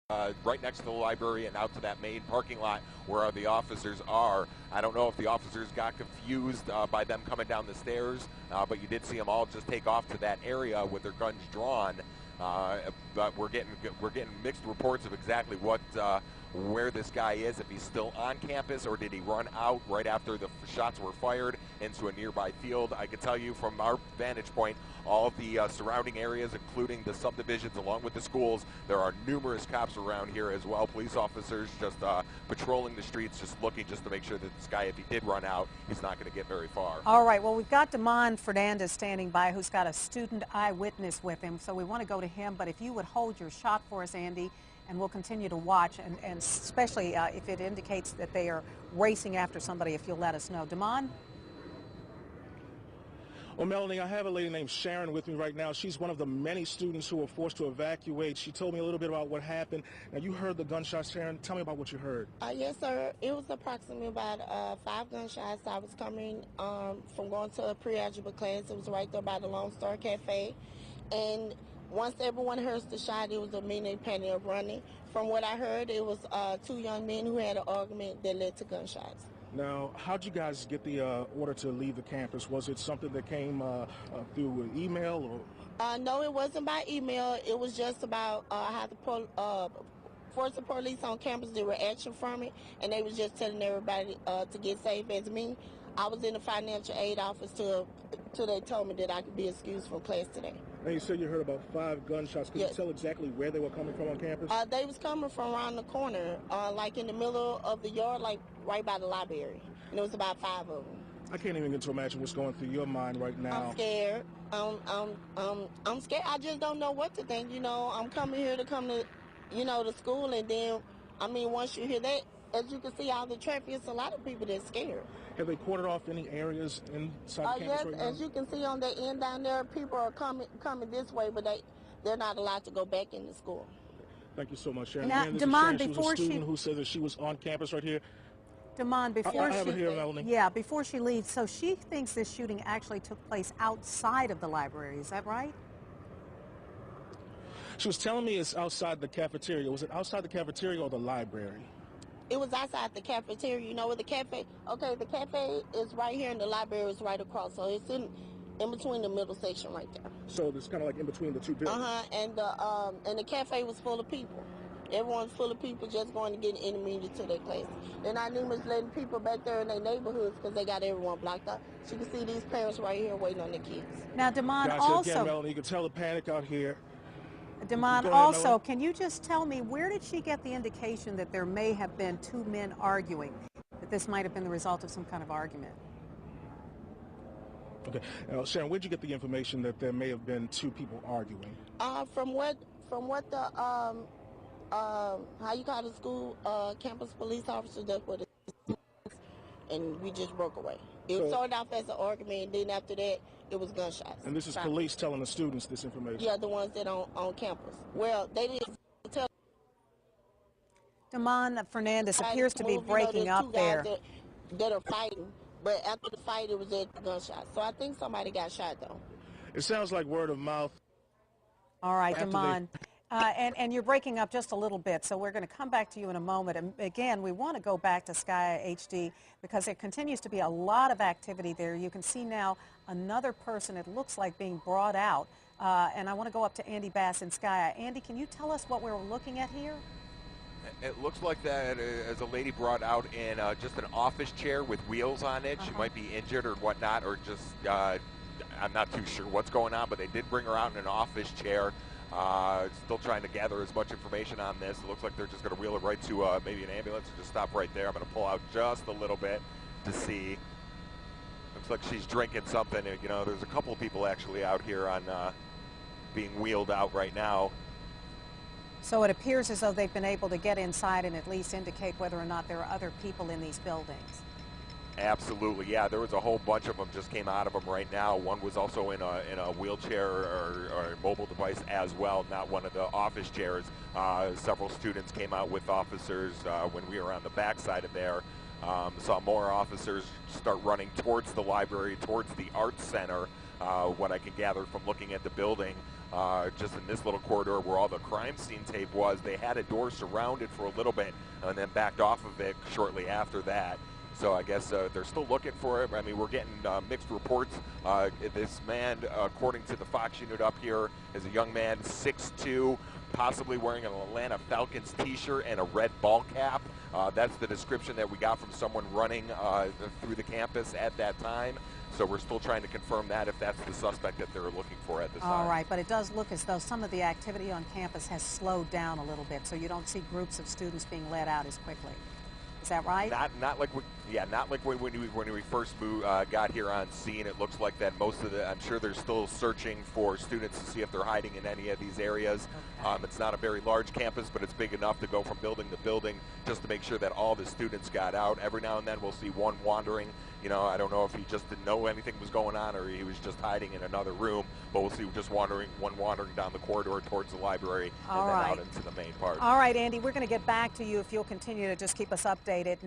right next to the library and out to that main parking lot where the officers are. I don't know if the officers got confused by them coming down the stairs, but you did see them all just take off to that area with their guns drawn. But we're getting mixed reports of exactly where this guy is, if he's still on campus or did he run out right after the shots were fired into a nearby field. I can tell you from our vantage point, all of the surrounding areas, including the subdivisions along with the schools, there are numerous cops around here as well, police officers just patrolling the streets, just looking just to make sure that this guy, if he did run out, he's not going to get very far. All right, well, we've got Damon Fernandez standing by, who's got a student eyewitness with him, so we want to go to him, but if you would hold your shot for us, Andy, and we'll continue to watch, and especially if it indicates that they are racing after somebody, if you'll let us know. Damon? Well, Melanie, I have a lady named Sharon with me right now. She's one of the many students who were forced to evacuate. She told me a little bit about what happened. Now, you heard the gunshots, Sharon. Tell me about what you heard. Yes, sir. It was approximately about 5 gunshots. I was coming from going to a pre-algebra class. It was right there by the Lone Star Cafe. And once everyone heard the shot, it was a immediate panic of running. From what I heard, it was 2 young men who had an argument that led to gunshots. Now, how'd you guys get the order to leave the campus? Was it something that came through an email? Or? No, it wasn't by email. It was just about how the force the police on campus, there were action from it, and they was just telling everybody to get safe. As me, I was in the financial aid office till they told me that I could be excused from class today. And you said you heard about 5 gunshots. Could you tell exactly where they were coming from on campus? They was coming from around the corner, like in the middle of the yard, like right by the library. And it was about 5 of them. I can't even get to imagine what's going through your mind right now. I'm scared. I'm scared. I just don't know what to think. You know, I'm coming here to to school, and then, I mean, once you hear that, as you can see, all the traffic, it's a lot of people that's scared. Have they cordoned off any areas inside the campus right now? As you can see on the end down there, people are coming this way, but they're not allowed to go back into school. Thank you so much, Sharon. Now, Again, Damon, Sharon. She was a student who said that she was on campus right here. Damon, before I have it here, Melanie. Yeah, before she leaves, so she thinks this shooting actually took place outside of the library. Is that right? She was telling me it's outside the cafeteria. Was it outside the cafeteria or the library? It was outside the cafeteria. You know where the cafe? Okay, the cafe is right here, and the library is right across. So it's in between the middle section right there. So it's kind of like in between the two buildings. And the cafe was full of people. Everyone's full of people just going to get intermediate to their classes. They're not even letting people back there in their neighborhoods because they got everyone blocked up. So you can see these parents right here waiting on their kids. Now, Damon, Guys, also, again, Melanie, you can tell the panic out here. Damon, also, can you just tell me, where did she get the indication that there may have been 2 men arguing, that this might have been the result of some kind of argument? Okay. Now, Sharon, where'd you get the information that there may have been 2 people arguing? From what the how you call the school campus police officers, that's what it is, and we just broke away. It started off as an argument, and then after that, it was gunshots. And this is police telling the students this information? Yeah, the ones that on campus. Well, they didn't tell. Damon Fernandez appears to be breaking up there. That are fighting, but after the fight, it was at the gunshots. So I think somebody got shot, though. It sounds like word of mouth. All right, Damon. And you're breaking up just a little bit, so we're going to come back to you in a moment. And again, we want to go back to Sky HD because there continues to be a lot of activity there. You can see now another person, it looks like, being brought out. And I want to go up to Andy Bass in Sky. Andy, can you tell us what we're looking at here? It looks like that as a lady brought out in just an office chair with wheels on it. She might be injured or whatnot, or just, I'm not too sure what's going on, but they did bring her out in an office chair. Still trying to gather as much information on this. It looks like they're just going to wheel it right to maybe an ambulance or just stop right there. I'm going to pull out just a little bit to see. Looks like she's drinking something. You know, there's a couple of people actually out here on being wheeled out right now. So it appears as though they've been able to get inside and at least indicate whether or not there are other people in these buildings. Absolutely, yeah. There was a whole bunch of them just came out of them right now. One was also in a wheelchair or a mobile device as well, not one of the office chairs. Several students came out with officers when we were on the back side of there. Saw more officers start running towards the library, towards the arts center. what I can gather from looking at the building. Just in this little corridor where all the crime scene tape was, they had a door surrounded for a little bit and then backed off of it shortly after that. So I guess they're still looking for it. I mean, we're getting mixed reports. This man, according to the Fox unit up here, is a young man, 6'2", possibly wearing an Atlanta Falcons t-shirt and a red ball cap. That's the description that we got from someone running through the campus at that time. So we're still trying to confirm that, if that's the suspect that they're looking for at this time. All right, but it does look as though some of the activity on campus has slowed down a little bit, so you don't see groups of students being let out as quickly. Is that right? Not like when we first got here on scene. It looks like that most of I'm sure they're still searching for students to see if they're hiding in any of these areas. Okay. It's not a very large campus, but it's big enough to go from building to building just to make sure that all the students got out. Every now and then we'll see one wandering. You know, I don't know if he just didn't know anything was going on or he was just hiding in another room, but we'll see just wandering down the corridor towards the library and then out into the main part. All right, Andy, we're going to get back to you if you'll continue to just keep us updated.